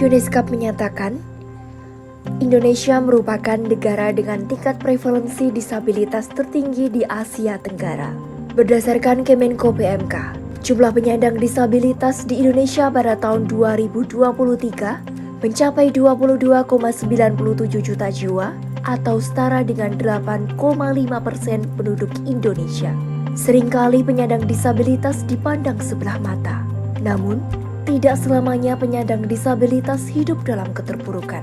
UNESCAP menyatakan, Indonesia merupakan negara dengan tingkat prevalensi disabilitas tertinggi di Asia Tenggara. Berdasarkan Kemenko PMK, jumlah penyandang disabilitas di Indonesia pada tahun 2023 mencapai 22,97 juta jiwa atau setara dengan 8,5% penduduk Indonesia. Seringkali penyandang disabilitas dipandang sebelah mata. Namun, tidak selamanya penyandang disabilitas hidup dalam keterpurukan.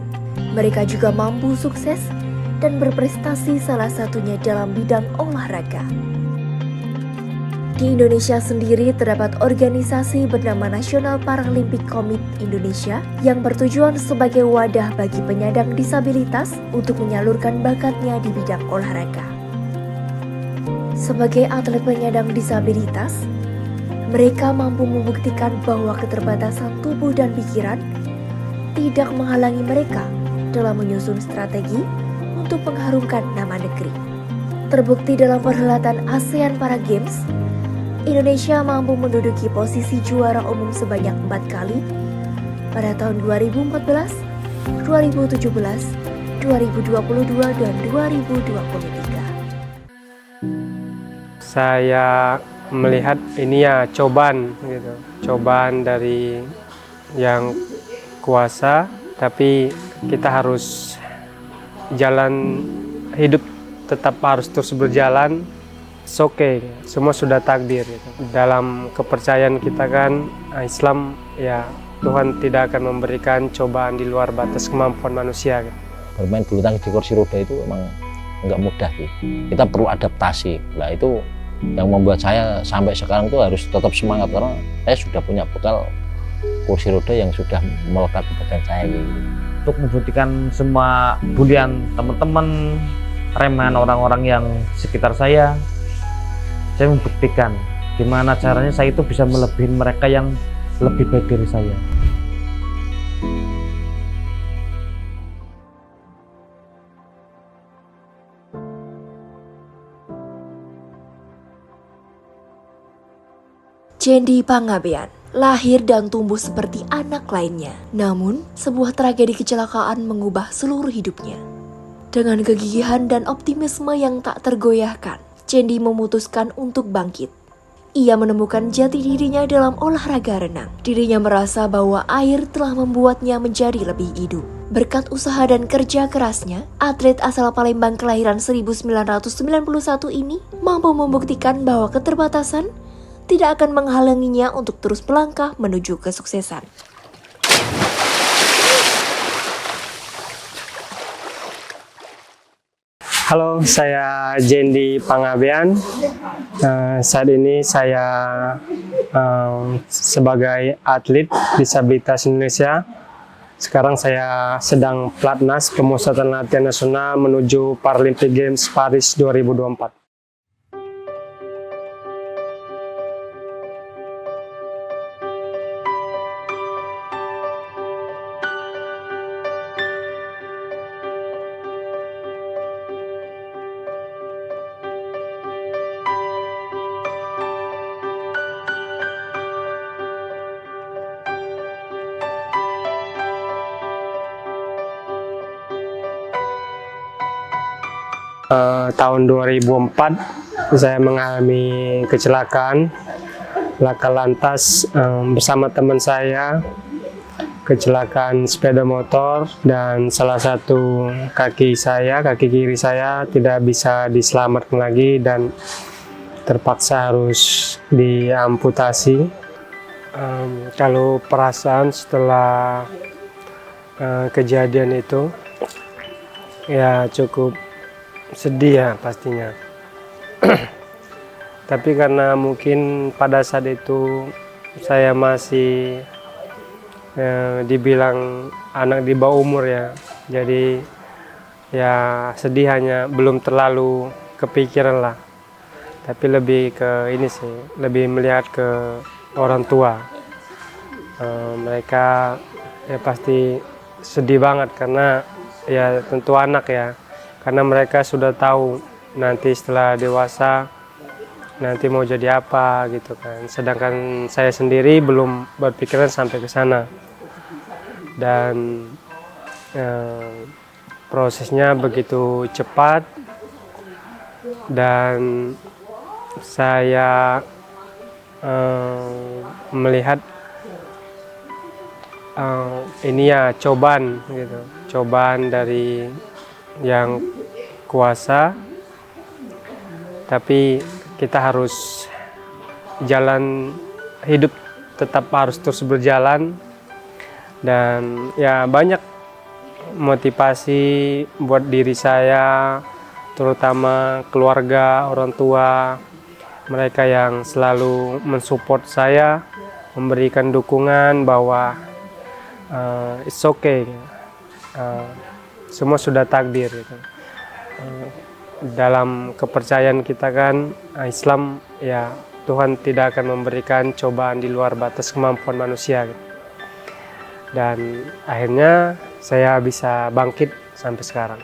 Mereka juga mampu sukses dan berprestasi, salah satunya dalam bidang olahraga. Di Indonesia sendiri terdapat organisasi bernama National Paralympic Committee Indonesia yang bertujuan sebagai wadah bagi penyandang disabilitas untuk menyalurkan bakatnya di bidang olahraga. Sebagai atlet penyandang disabilitas, mereka mampu membuktikan bahwa keterbatasan tubuh dan pikiran tidak menghalangi mereka dalam menyusun strategi untuk mengharumkan nama negeri. Terbukti dalam perhelatan ASEAN Para Games, Indonesia mampu menduduki posisi juara umum sebanyak 4 kali pada tahun 2014, 2017, 2022, dan 2023. Saya melihat ini ya cobaan gitu. Cobaan dari yang kuasa, tapi kita harus jalan hidup tetap harus terus berjalan. It's okay, semua sudah takdir gitu. Dalam kepercayaan kita kan Islam ya, Tuhan tidak akan memberikan cobaan di luar batas kemampuan manusia gitu. Bermain bulu tangkis di kursi roda itu emang nggak mudah sih. Kita perlu adaptasi. Nah itu yang membuat saya sampai sekarang tuh harus tetap semangat karena saya sudah punya bekal kursi roda yang sudah melekat di badan saya gitu. Untuk membuktikan semua bulian teman-teman, remehan orang-orang yang sekitar saya membuktikan gimana caranya saya itu bisa melebihi mereka yang lebih baik dari saya. Jendi Pangabean lahir dan tumbuh seperti anak lainnya. Namun, sebuah tragedi kecelakaan mengubah seluruh hidupnya. Dengan kegigihan dan optimisme yang tak tergoyahkan, Jendi memutuskan untuk bangkit. Ia menemukan jati dirinya dalam olahraga renang. Dirinya merasa bahwa air telah membuatnya menjadi lebih hidup. Berkat usaha dan kerja kerasnya, atlet asal Palembang kelahiran 1991 ini mampu membuktikan bahwa keterbatasan tidak akan menghalanginya untuk terus melangkah menuju kesuksesan. Halo, saya Jendi Pangabean. Saat ini saya sebagai atlet disabilitas Indonesia. Sekarang saya sedang pelatnas pemusatan latihan nasional menuju Paralympic Games Paris 2024. Tahun 2004 saya mengalami kecelakaan laka lantas bersama teman saya, kecelakaan sepeda motor, dan salah satu kaki kiri saya tidak bisa diselamatkan lagi dan terpaksa harus diamputasi. Kalau perasaan setelah kejadian itu ya cukup sedih ya pastinya. Tapi karena mungkin pada saat itu saya masih dibilang anak di bawah umur ya, jadi ya sedih, hanya belum terlalu kepikiran lah. Tapi lebih ke ini sih, lebih melihat ke orang tua. Mereka ya pasti sedih banget karena ya tentu anak ya. Karena mereka sudah tahu nanti setelah dewasa nanti mau jadi apa gitu kan. Sedangkan saya sendiri belum berpikiran sampai ke sana. dan prosesnya begitu cepat, dan saya melihat ini ya cobaan gitu, cobaan dari yang kuasa, tapi kita harus jalan hidup tetap harus terus berjalan. Dan ya banyak motivasi buat diri saya, terutama keluarga, orang tua, mereka yang selalu mensupport saya, memberikan dukungan bahwa it's okay, semua sudah takdir gitu. Dalam kepercayaan kita kan Islam, ya Tuhan tidak akan memberikan cobaan di luar batas kemampuan manusia gitu. Dan akhirnya saya bisa bangkit sampai sekarang.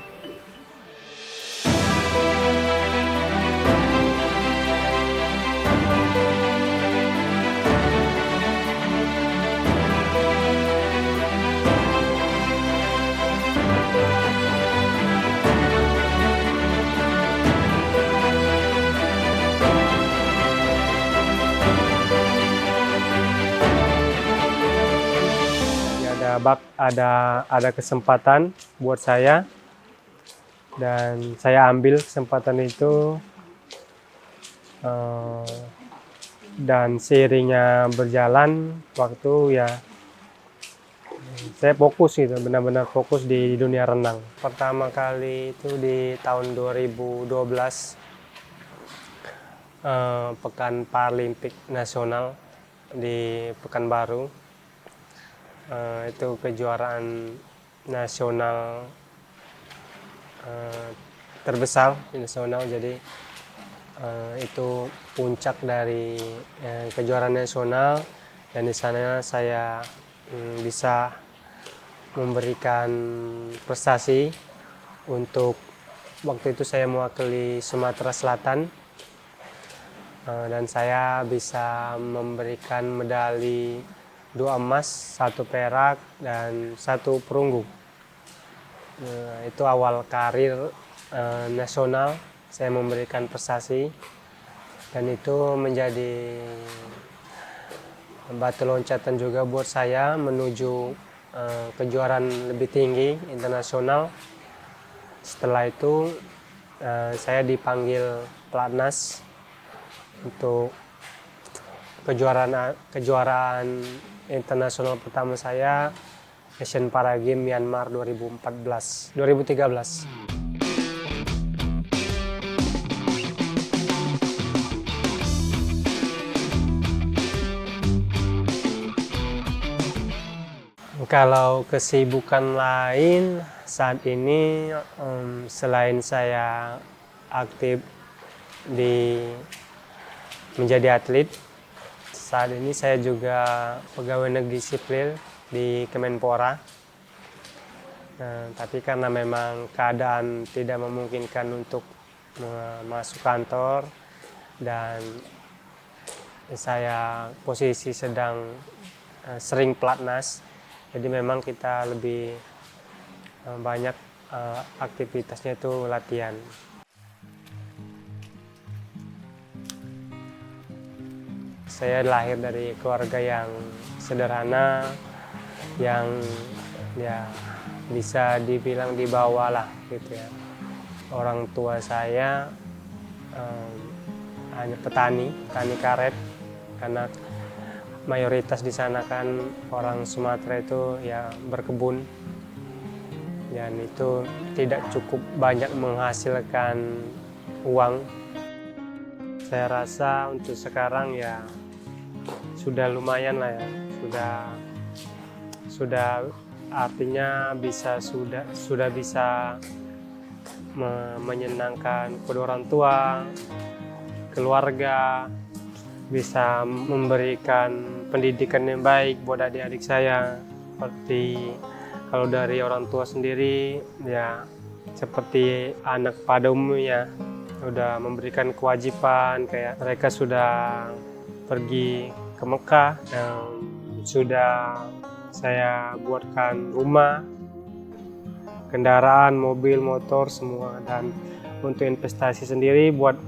Ada kesempatan buat saya, dan saya ambil kesempatan itu, dan seiringnya berjalan waktu ya saya fokus gitu, benar-benar fokus di dunia renang. Pertama kali itu di tahun 2012, Pekan Paralimpik Nasional di Pekanbaru. Itu kejuaraan nasional terbesar di nasional, jadi itu puncak dari kejuaraan nasional, dan di sana saya bisa memberikan prestasi. Untuk waktu itu saya mewakili Sumatera Selatan, dan saya bisa memberikan medali 2 emas, 1 perak, dan 1 perunggu. Itu awal karir nasional saya memberikan prestasi, dan itu menjadi batu loncatan juga buat saya menuju kejuaraan lebih tinggi internasional. Setelah itu saya dipanggil pelatnas untuk kejuaraan internasional pertama saya, Asian Para Games Myanmar 2013. Kalau kesibukan lain saat ini, selain saya aktif menjadi atlet, saat ini saya juga pegawai negeri sipil di Kemenpora. Tapi karena memang keadaan tidak memungkinkan untuk masuk kantor, dan saya posisi sedang sering pelatnas, jadi memang kita lebih banyak aktivitasnya itu latihan. Saya lahir dari keluarga yang sederhana, yang ya bisa dibilang di bawah lah gitu ya. Orang tua saya hanya petani karet, karena mayoritas di sana kan orang Sumatera itu ya berkebun, dan itu tidak cukup banyak menghasilkan uang. Saya rasa untuk sekarang ya sudah lumayan lah ya, sudah artinya sudah bisa menyenangkan kedua orang tua, keluarga, bisa memberikan pendidikan yang baik buat adik-adik saya. Seperti kalau dari orang tua sendiri ya seperti anak pada umumnya, sudah memberikan kewajiban, kayak mereka sudah pergi ke Mekah, dan sudah saya buatkan rumah, kendaraan, mobil, motor, semua. Dan untuk investasi sendiri buat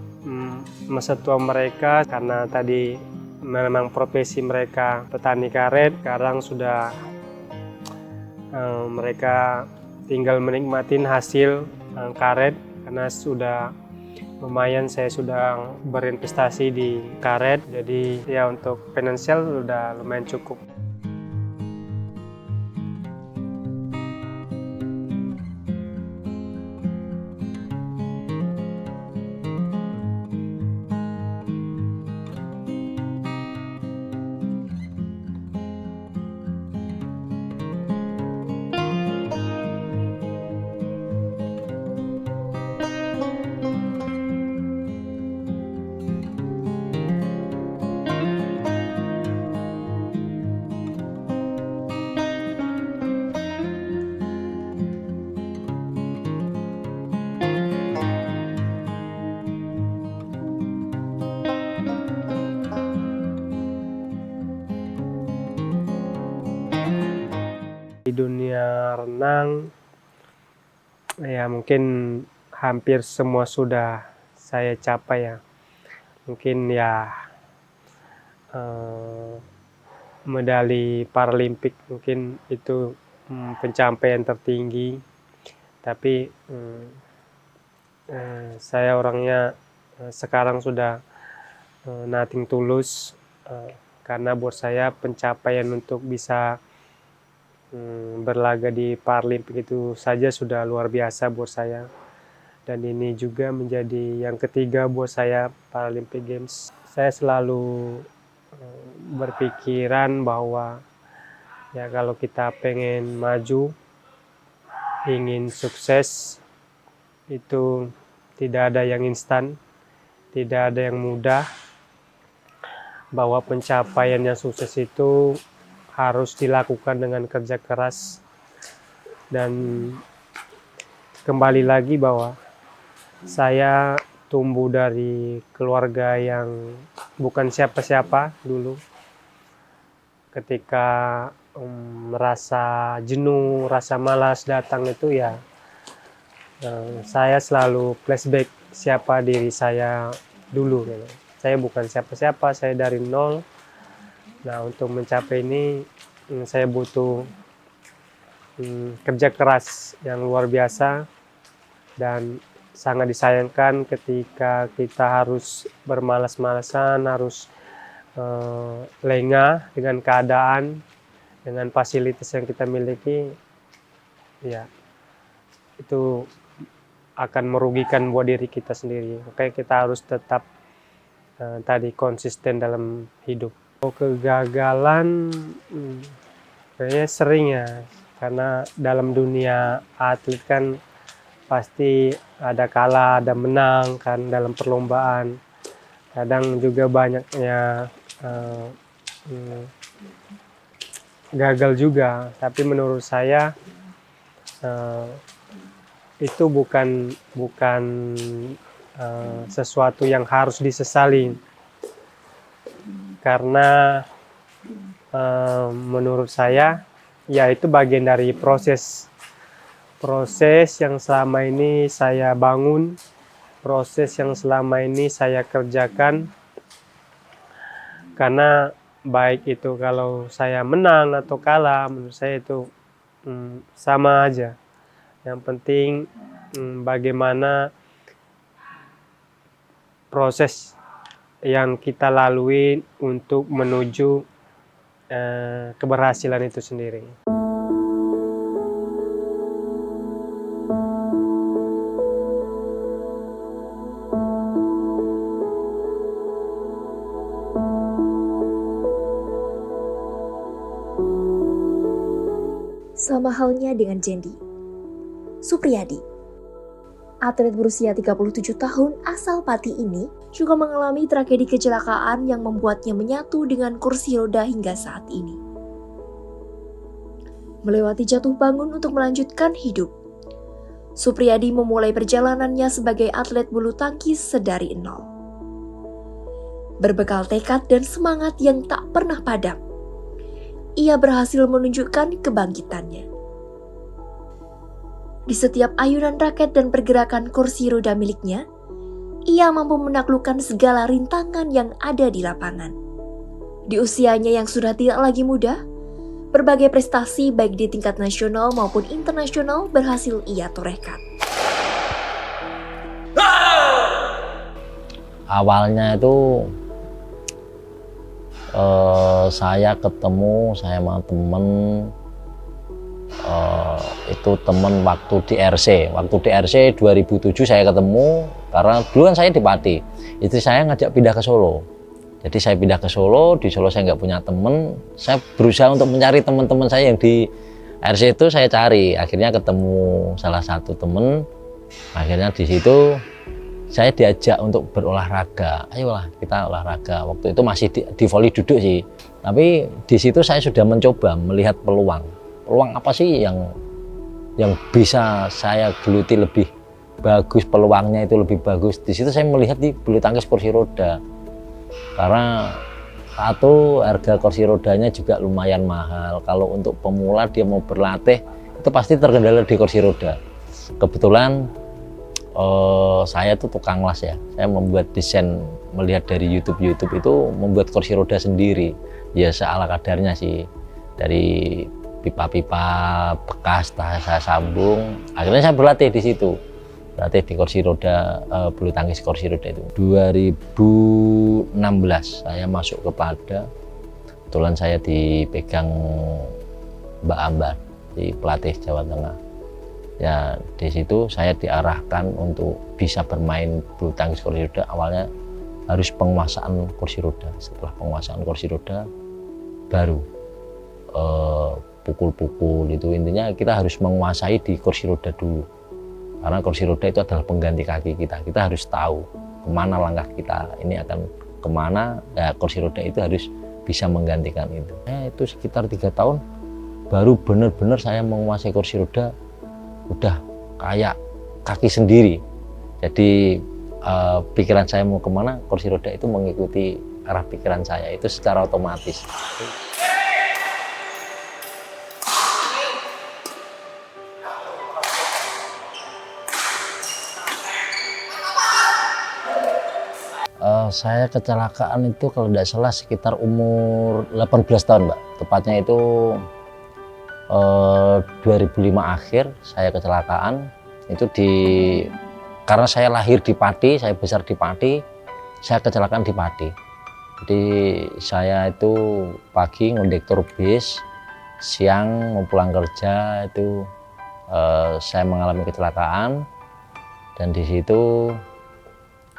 masa tua mereka, karena tadi memang profesi mereka petani karet, sekarang sudah mereka tinggal menikmatin hasil karet, karena sudah lumayan saya sudah berinvestasi di karet, jadi ya untuk finansial sudah lumayan cukup. Di dunia renang, ya mungkin hampir semua sudah saya capai ya. Mungkin ya medali Paralimpik mungkin itu pencapaian tertinggi. Tapi saya orangnya sekarang sudah nothing tulus, karena buat saya pencapaian untuk bisa berlaga di Paralimpik itu saja sudah luar biasa buat saya, dan ini juga menjadi yang ketiga buat saya Paralympic Games. Saya selalu berpikiran bahwa ya kalau kita pengen maju, ingin sukses, itu tidak ada yang instan, tidak ada yang mudah, bahwa pencapaian yang sukses itu harus dilakukan dengan kerja keras. Dan kembali lagi bahwa saya tumbuh dari keluarga yang bukan siapa-siapa dulu. Ketika merasa jenuh, rasa malas datang itu ya, saya selalu flashback siapa diri saya dulu. Saya bukan siapa-siapa, saya dari nol. Nah, untuk mencapai ini saya butuh kerja keras yang luar biasa, dan sangat disayangkan ketika kita harus bermalas-malasan, harus lengah dengan keadaan, dengan fasilitas yang kita miliki. Ya, itu akan merugikan buat diri kita sendiri. Makanya kita harus tetap tadi konsisten dalam hidup. Kegagalan kayaknya sering ya, karena dalam dunia atlet kan pasti ada kalah, ada menang kan dalam perlombaan. Kadang juga banyaknya gagal juga, tapi menurut saya itu bukan sesuatu yang harus disesali, karena menurut saya ya itu bagian dari proses yang selama ini saya bangun, proses yang selama ini saya kerjakan. Karena baik itu kalau saya menang atau kalah, menurut saya itu sama aja. Yang penting bagaimana proses yang kita lalui untuk menuju keberhasilan itu sendiri. Sama halnya dengan Jendi, Supriyadi, atlet berusia 37 tahun asal Pati ini juga mengalami tragedi kecelakaan yang membuatnya menyatu dengan kursi roda hingga saat ini. Melewati jatuh bangun untuk melanjutkan hidup, Supriyadi memulai perjalanannya sebagai atlet bulu tangkis sedari nol. Berbekal tekad dan semangat yang tak pernah padam, ia berhasil menunjukkan kebangkitannya. Di setiap ayunan raket dan pergerakan kursi roda miliknya, ia mampu menaklukkan segala rintangan yang ada di lapangan. Di usianya yang sudah tidak lagi muda, berbagai prestasi baik di tingkat nasional maupun internasional berhasil ia torehkan. Awalnya itu saya ketemu sama temen, itu temen waktu di RC. Waktu di RC 2007 saya ketemu, karena dulu kan saya di Pati. Istri saya ngajak pindah ke Solo. Jadi saya pindah ke Solo, di Solo saya nggak punya temen. Saya berusaha untuk mencari teman-teman saya yang di RC itu saya cari. Akhirnya ketemu salah satu temen. Akhirnya di situ saya diajak untuk berolahraga. Ayolah kita olahraga. Waktu itu masih di voli duduk sih. Tapi di situ saya sudah mencoba melihat peluang. Peluang apa sih yang bisa saya geluti lebih bagus, peluangnya itu lebih bagus. Di situ saya melihat di bulu tangkis kursi roda. Karena satu, harga kursi rodanya juga lumayan mahal. Kalau untuk pemula dia mau berlatih itu pasti terkendala di kursi roda. Kebetulan saya tuh tukang las ya. Saya membuat desain, melihat dari YouTube itu membuat kursi roda sendiri. Ya seala kadarnya sih. Dari pipa-pipa bekas saya sambung. Akhirnya saya berlatih di situ. Berlatih di kursi roda, bulu tangkis kursi roda itu. 2016 saya masuk ke Pada. Kebetulan saya dipegang Mbak Ambar, di pelatih Jawa Tengah. Ya di situ saya diarahkan untuk bisa bermain bulu tangkis kursi roda. Awalnya harus penguasaan kursi roda. Setelah penguasaan kursi roda baru pukul-pukul itu. Intinya kita harus menguasai di kursi roda dulu, karena kursi roda itu adalah pengganti kaki kita. Kita harus tahu kemana langkah kita ini akan kemana. Ya, kursi roda itu harus bisa menggantikan itu. Itu sekitar 3 tahun baru benar-benar saya menguasai kursi roda. Udah kayak kaki sendiri. Jadi pikiran saya mau kemana, kursi roda itu mengikuti arah pikiran saya itu secara otomatis. Saya kecelakaan itu kalau tidak salah sekitar umur 18 tahun, Mbak. Tepatnya itu 2005 akhir saya kecelakaan. Itu karena saya lahir di Pati, saya besar di Pati, saya kecelakaan di Pati. Jadi saya itu pagi ngondektur bis, siang mau pulang kerja itu saya mengalami kecelakaan. Dan di situ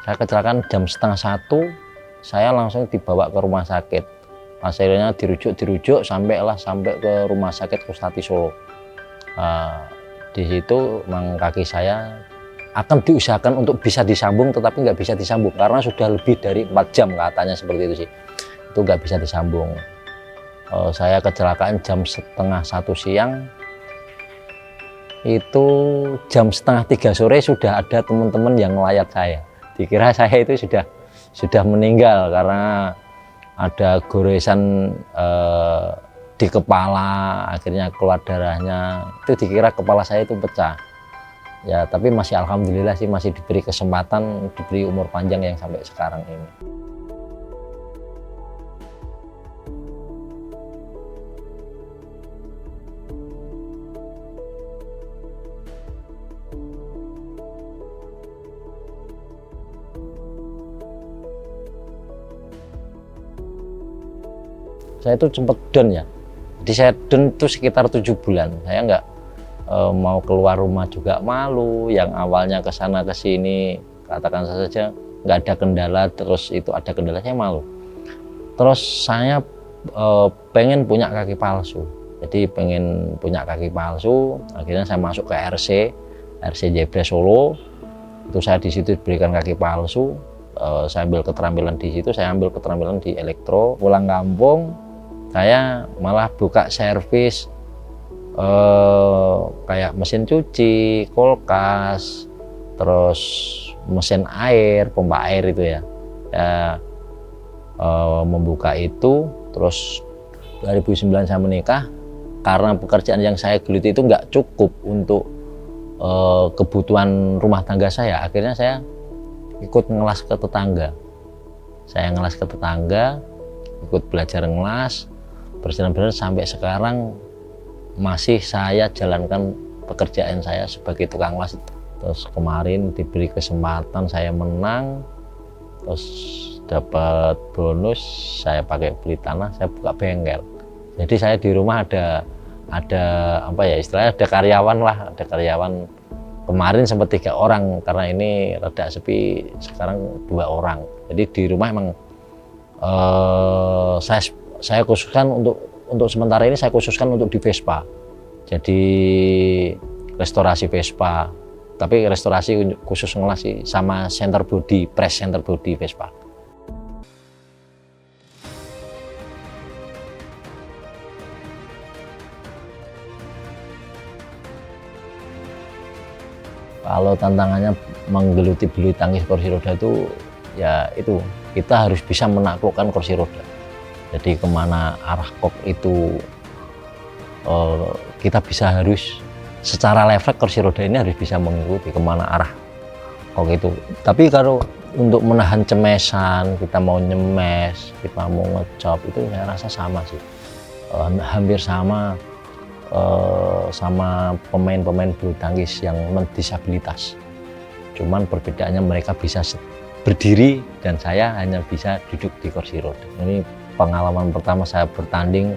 saya kecelakaan jam 12:30, saya langsung dibawa ke rumah sakit. Akhirnya dirujuk sampai ke rumah sakit Kustati Solo. Di situ memang kaki saya akan diusahakan untuk bisa disambung, tetapi nggak bisa disambung karena sudah lebih dari 4 jam katanya seperti itu sih. Itu nggak bisa disambung. Saya kecelakaan jam 12:30 siang. Itu jam 2:30 sore sudah ada teman-teman yang melayat saya. Dikira saya itu sudah meninggal karena ada goresan di kepala, akhirnya keluar darahnya. Itu dikira kepala saya itu pecah. Ya, tapi masih alhamdulillah sih masih diberi kesempatan, diberi umur panjang yang sampai sekarang ini. Saya itu sempat down ya. Jadi saya down itu sekitar 7 bulan. Saya nggak mau keluar rumah juga malu. Yang awalnya ke sana ke sini, katakan saja nggak ada kendala, terus itu ada kendala, saya malu. Terus saya pengen punya kaki palsu. Jadi pengen punya kaki palsu. Akhirnya saya masuk ke RC Jebres Solo. Itu saya di situ diberikan kaki palsu. Saya ambil keterampilan di situ. Saya ambil keterampilan di elektro. Pulang kampung, saya malah buka servis kayak mesin cuci, kulkas, terus mesin air, pompa air itu ya. Membuka itu, terus 2009 saya menikah, karena pekerjaan yang saya geluti itu nggak cukup untuk kebutuhan rumah tangga saya. Akhirnya saya ikut ngelas ke tetangga. Saya ngelas ke tetangga, ikut belajar ngelas, berjalan-jalan sampai sekarang masih saya jalankan pekerjaan saya sebagai tukang las. Terus kemarin diberi kesempatan, saya menang, terus dapat bonus, saya pakai beli tanah, saya buka bengkel. Jadi saya di rumah ada apa ya istilahnya, ada karyawan lah, ada karyawan. Kemarin sempat 3 orang, karena ini rada sepi, sekarang 2 orang. Jadi di rumah emang saya khususkan untuk sementara ini saya khususkan untuk di Vespa. Jadi restorasi Vespa, tapi restorasi khusus ngelas sih, sama center body, press center body Vespa. Kalau tantangannya menggeluti bulu tangkis kursi roda itu, ya itu kita harus bisa menaklukkan kursi roda. Jadi kemana arah kok itu kita bisa harus secara refleks kursi roda ini harus bisa mengikuti kemana arah kok itu. Tapi kalau untuk menahan cemesan, kita mau nyemes, kita mau ngecop, itu saya rasa sama sih, hampir sama pemain-pemain bulu tangkis yang non-disabilitas. Cuman perbedaannya mereka bisa berdiri dan saya hanya bisa duduk di kursi roda. Ini pengalaman pertama saya bertanding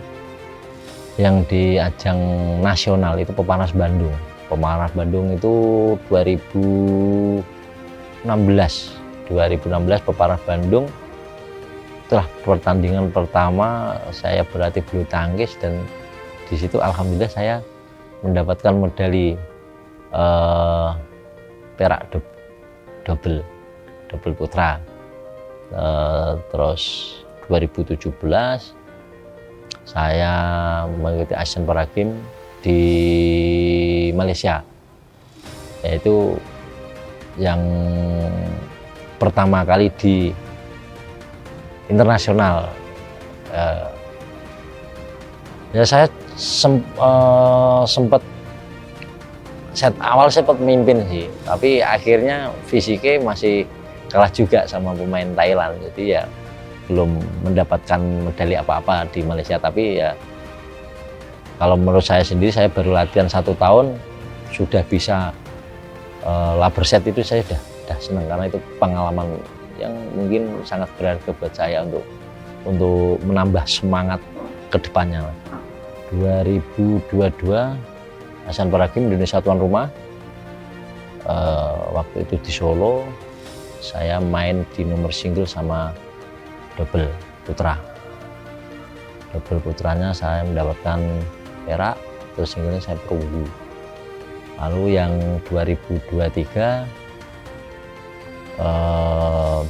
yang di ajang nasional, itu Peparnas Bandung. Peparnas Bandung itu 2016 Peparnas Bandung. Itulah pertandingan pertama saya berlatih bulu tangkis, dan di situ alhamdulillah saya mendapatkan medali perak double putra. Terus 2017 saya mengikuti Asian Para Games di Malaysia, yaitu yang pertama kali di internasional. Ya saya sempat set awal sempat mimpin sih, tapi akhirnya fisiknya masih kalah juga sama pemain Thailand. Jadi ya belum mendapatkan medali apa-apa di Malaysia. Tapi ya kalau menurut saya sendiri, saya baru latihan 1 tahun sudah bisa laber set, itu saya sudah senang, karena itu pengalaman yang mungkin sangat berharga buat saya untuk menambah semangat ke depannya. 2022 Asian Para Games Indonesia tuan rumah. Waktu itu di Solo, saya main di nomor single sama double putra. Double putranya saya mendapatkan perak, terus singlenya saya perunggu. Lalu yang 2023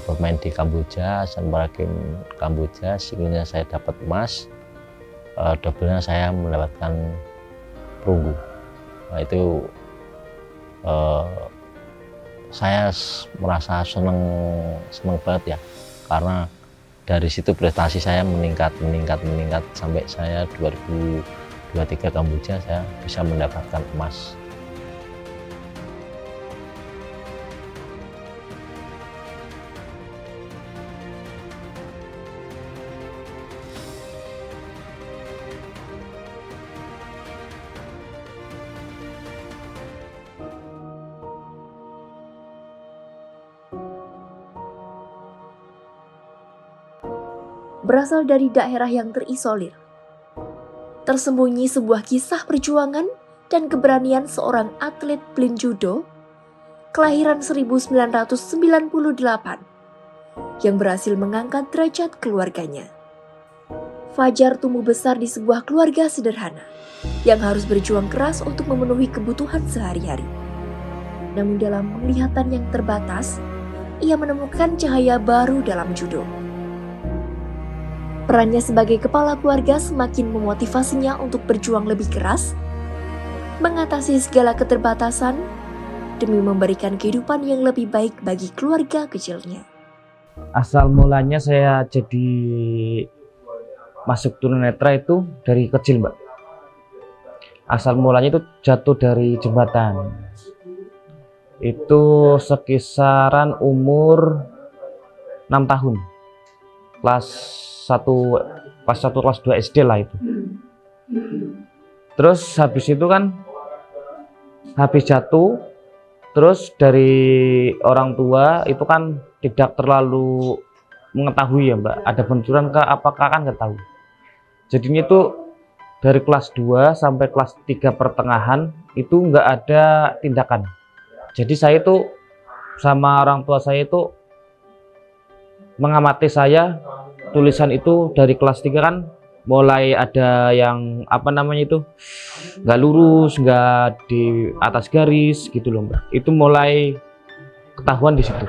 bermain di Kamboja, Asian Para Games Kamboja, singlenya saya dapat emas, doublenya saya mendapatkan perunggu. Nah, itu saya merasa seneng banget ya, karena dari situ prestasi saya meningkat sampai saya 2023 Kamboja saya bisa mendapatkan emas. Berasal dari daerah yang terisolir. Tersembunyi sebuah kisah perjuangan dan keberanian seorang atlet blind judo kelahiran 1998 yang berhasil mengangkat derajat keluarganya. Fajar tumbuh besar di sebuah keluarga sederhana yang harus berjuang keras untuk memenuhi kebutuhan sehari-hari. Namun dalam penglihatan yang terbatas, ia menemukan cahaya baru dalam judo. Perannya sebagai kepala keluarga semakin memotivasinya untuk berjuang lebih keras, mengatasi segala keterbatasan, demi memberikan kehidupan yang lebih baik bagi keluarga kecilnya. Asal mulanya saya jadi masuk tunanetra itu dari kecil, Mbak. Asal mulanya itu jatuh dari jembatan. Itu sekisaran umur 6 tahun. Kelas 1, kelas 2 SD lah itu. Terus habis itu kan, habis jatuh, terus dari orang tua itu kan tidak terlalu mengetahui ya Mbak, ada benturan ke apakah kan nggak tahu. Jadinya itu dari kelas 2 sampai kelas 3 pertengahan itu nggak ada tindakan. Jadi saya itu sama orang tua saya itu mengamati saya tulisan itu dari kelas 3 kan mulai ada yang apa namanya itu nggak lurus, nggak di atas garis gitu loh Mbak. Itu mulai ketahuan di situ.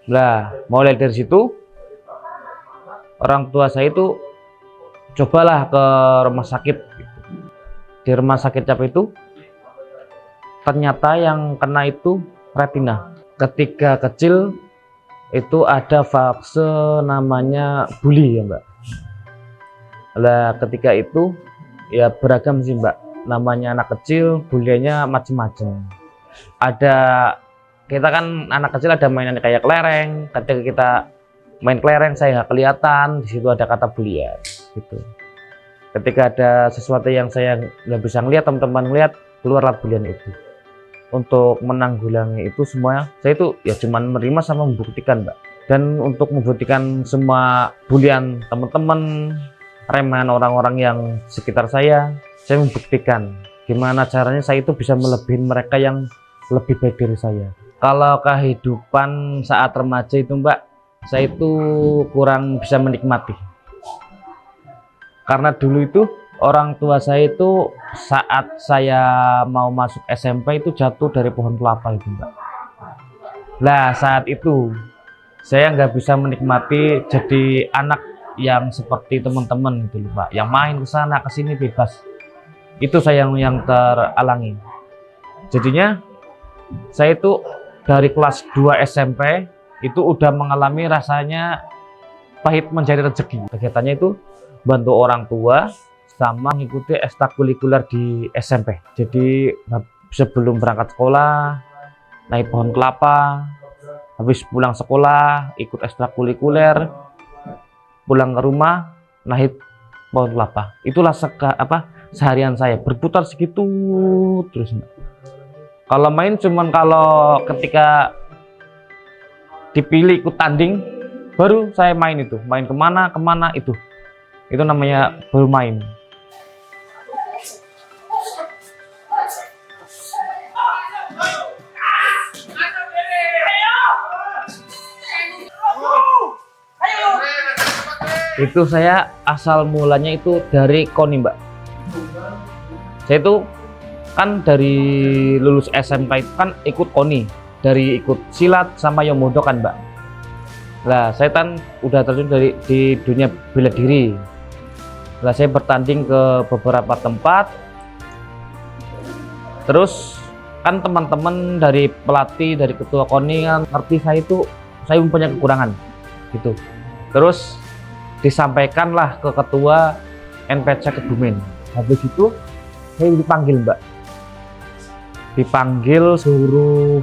Nah, mulai dari situ orang tua saya itu cobalah ke rumah sakit. Di rumah sakit apa itu ternyata yang kena itu retina. Ketika kecil itu ada fase namanya buli ya Mbak. Lah ketika itu ya beragam sih Mbak, namanya anak kecil bulinya macem-macem. Ada, kita kan anak kecil ada mainan kayak kelereng. Ketika kita main kelereng saya nggak kelihatan, di situ ada kata bulian gitu. Ketika ada sesuatu yang saya nggak bisa ngeliat, teman-teman ngeliat, keluarlah bulian itu. Untuk menanggulangi itu semua saya itu ya cuman menerima sama membuktikan Mbak. Dan untuk membuktikan semua bulian teman-teman, remehan orang-orang yang sekitar saya membuktikan gimana caranya saya itu bisa melebihin mereka yang lebih baik dari saya. Kalau kehidupan saat remaja itu Mbak, saya itu kurang bisa menikmati. Karena dulu itu orang tua saya itu saat saya mau masuk SMP itu jatuh dari pohon kelapa itu Mbak. Nah saat itu saya nggak bisa menikmati jadi anak yang seperti teman-teman gitu loh Pak, yang main ke sana ke sini bebas. Itu saya yang teralangi. Jadinya saya itu dari kelas 2 SMP itu udah mengalami rasanya pahit mencari rezeki. Kegiatannya itu bantu orang tua sama mengikuti ekstrakurikuler di SMP. Jadi sebelum berangkat sekolah naik pohon kelapa, habis pulang sekolah ikut ekstrakurikuler, pulang ke rumah naik pohon kelapa. Itulah seharian saya berputar segitu terus. Kalau main cuman kalau ketika dipilih ikut tanding baru saya main itu, main kemana itu namanya baru main. Itu saya asal mulanya itu dari KONI Mbak. Saya itu kan dari lulus SMK itu kan ikut KONI, dari ikut silat sama Yomodo kan Mbak. Lah saya kan udah terjun di dunia bela diri. Lah saya bertanding ke beberapa tempat. Terus kan teman-teman dari pelatih, dari ketua KONI kan ngerti saya mempunyai kekurangan gitu. Terus disampaikanlah ke ketua NPC Kebumen. Habis itu saya dipanggil Mbak, dipanggil suruh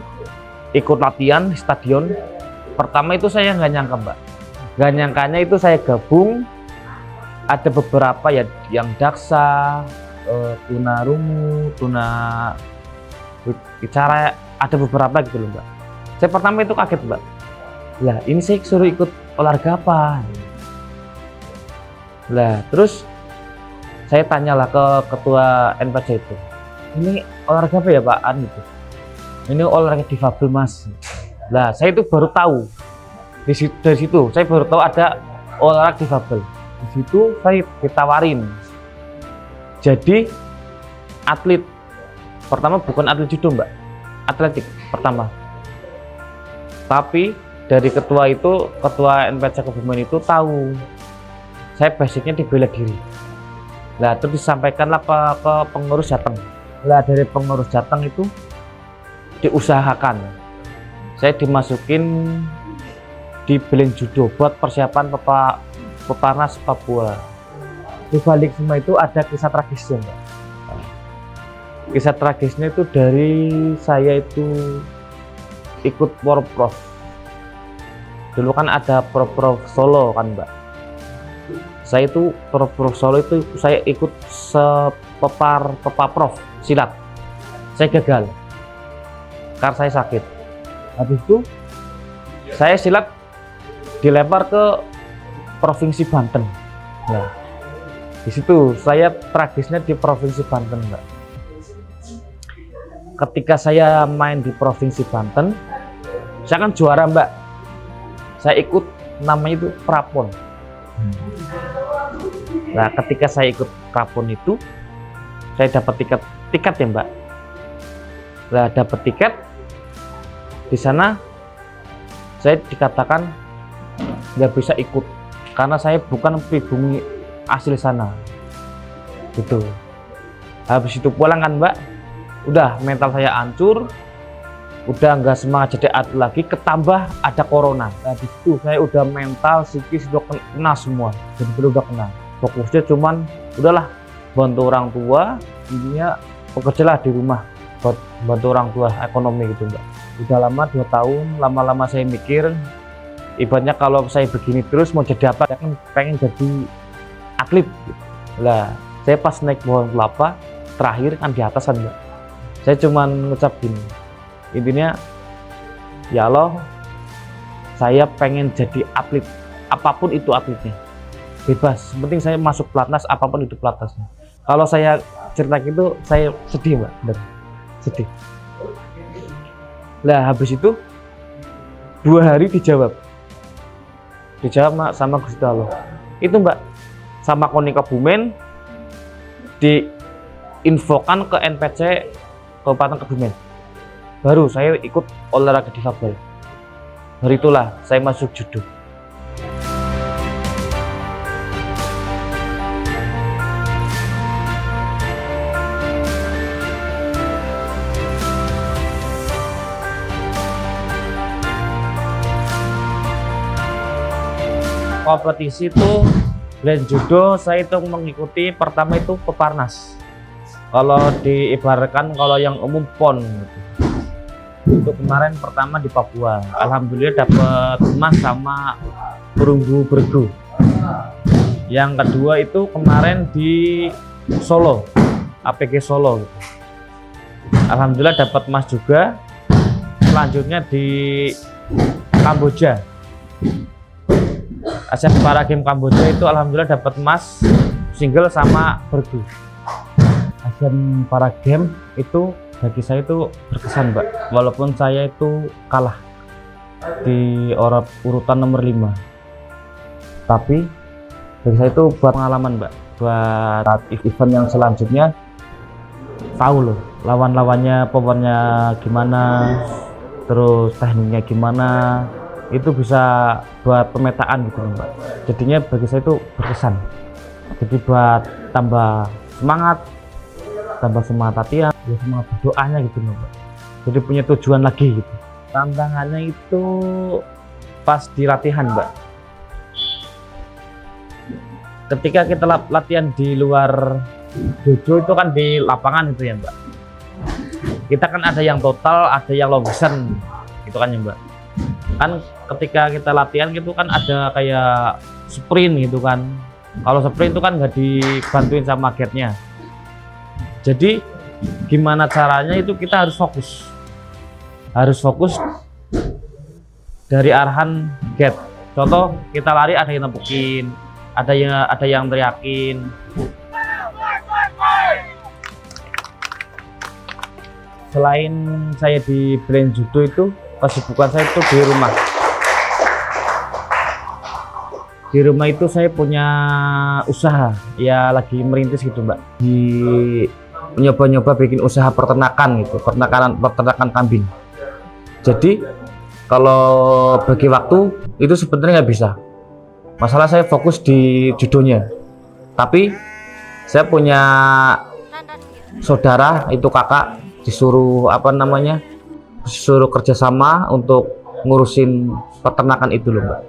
ikut latihan di stadion. Pertama itu saya nggak nyangka Mbak, nggak nyangkanya itu saya gabung ada beberapa ya yang daksa, tunarungu, tuna bicara, ada beberapa gitu loh Mbak. Saya pertama itu kaget Mbak, lah ini saya suruh ikut olahraga apa? Lah terus saya tanyalah ke ketua NPC itu, ini olahraga apa ya Pak? Gitu. Ini olahraga difabel Mas. Lah saya itu baru tahu dari situ saya baru tahu ada olahraga difabel. Di situ saya ditawarin jadi atlet. Pertama bukan atlet judo Mbak, atletik pertama. Tapi dari ketua NPC Kebumen itu tahu saya basicnya di bela diri. Nah terus disampaikanlah ke pengurus Jateng. Nah dari pengurus Jateng itu diusahakan saya dimasukin di Beling Judo buat persiapan Peparnas Papua. Di balik semua itu ada kisah tragisnya, Mbak. Kisah tragisnya itu dari saya itu ikut Porprov. Dulu kan ada Porprov Solo kan, Mbak. Saya itu Porprov Solo itu saya ikut Pepaprov silat. Saya gagal karena saya sakit. Habis itu saya silat dilempar ke Provinsi Banten. Nah, di situ saya tragisnya di Provinsi Banten, Mbak. Ketika saya main di Provinsi Banten, saya kan juara, Mbak. Saya ikut namanya itu Prapon. Nah, ketika saya ikut Prapon itu, saya dapat tiket ya, Mbak. Nah, dapat tiket di sana, saya dikatakan nggak bisa ikut karena saya bukan pribumi asli sana. Gitu. Habis itu pulang kan, Mbak. Udah mental saya hancur, udah nggak semangat jadi atlet lagi, ketambah ada corona. Habis itu saya udah mental, psikis udah kena semua, jadi udah kena. Fokusnya cuman udahlah bantu orang tua, intinya bekerjalah di rumah, bantu orang tua ekonomi gitu, Mbak. Udah lama 2 tahun, lama-lama saya mikir, ibaratnya kalau saya begini terus mau jadi apa? Saya kan pengen jadi atlet. Gitu. Lah, saya pas naik pohon kelapa, terakhir kan di atas kan, Mbak. Saya cuman ngucap gini, intinya ya Allah, saya pengen jadi atlet, apapun itu atletnya, bebas, penting saya masuk pelatnas, apapun itu pelatnasnya. Kalau saya cerita gitu, saya sedih, Mbak, bener. Sedih. Lah habis itu 2 hari dijawab sama Gusti Allah. Itu, Mbak, sama KONI Kebumen diinfokan ke NPC Kabupaten Kebumen. Baru saya ikut olahraga difabel. Hari itulah saya masuk judo. Kompetisi itu Grand Judo saya itu mengikuti pertama itu Peparnas. Kalau diibaratkan kalau yang umum PON gitu. Itu kemarin pertama di Papua. Alhamdulillah dapat emas sama perunggu bergu. Yang kedua itu kemarin di Solo, APG Solo gitu. Alhamdulillah dapat emas juga. Selanjutnya di Kamboja, Asian Para Games Kamboja itu alhamdulillah dapat emas single sama bergu. Asian Para Games itu bagi saya itu berkesan, Mbak, walaupun saya itu kalah di urutan nomor 5, tapi bagi saya itu buat pengalaman, Mbak, buat event yang selanjutnya tahu loh lawan-lawannya, powernya gimana, terus tekniknya gimana, itu bisa buat pemetaan gitu, Mbak. Jadinya bagi saya itu berkesan, jadi buat tambah semangat latihan, ya semangat berdoanya gitu, Mbak. Jadi punya tujuan lagi gitu. Tantangannya itu pas di latihan, Mbak. Ketika kita latihan di luar dojo itu kan di lapangan itu ya, Mbak. Kita kan ada yang total, ada yang longsen gitu kan ya, Mbak. Kan ketika kita latihan gitu kan ada kayak sprint gitu kan. Kalau sprint itu kan nggak dibantuin sama guide-nya. Jadi gimana caranya itu kita harus fokus dari arahan guide. Contoh kita lari ada yang nempukin, ada yang teriakin. Selain saya di Brand Judo itu, kesibukan saya itu di rumah. Di rumah itu saya punya usaha, ya lagi merintis gitu, Mbak. Di nyoba-nyoba bikin usaha peternakan gitu, peternakan kambing. Jadi kalau bagi waktu itu sebenarnya nggak bisa. Masalah saya fokus di judonya. Tapi saya punya saudara itu kakak disuruh disuruh kerjasama untuk ngurusin peternakan itu loh, Mbak.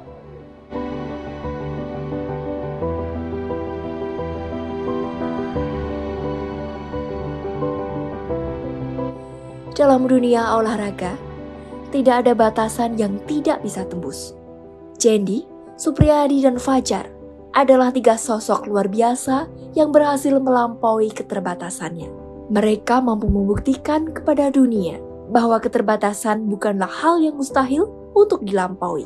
Dalam dunia olahraga, tidak ada batasan yang tidak bisa tembus. Jendi, Supriyadi, dan Fajar adalah 3 sosok luar biasa yang berhasil melampaui keterbatasannya. Mereka mampu membuktikan kepada dunia bahwa keterbatasan bukanlah hal yang mustahil untuk dilampaui.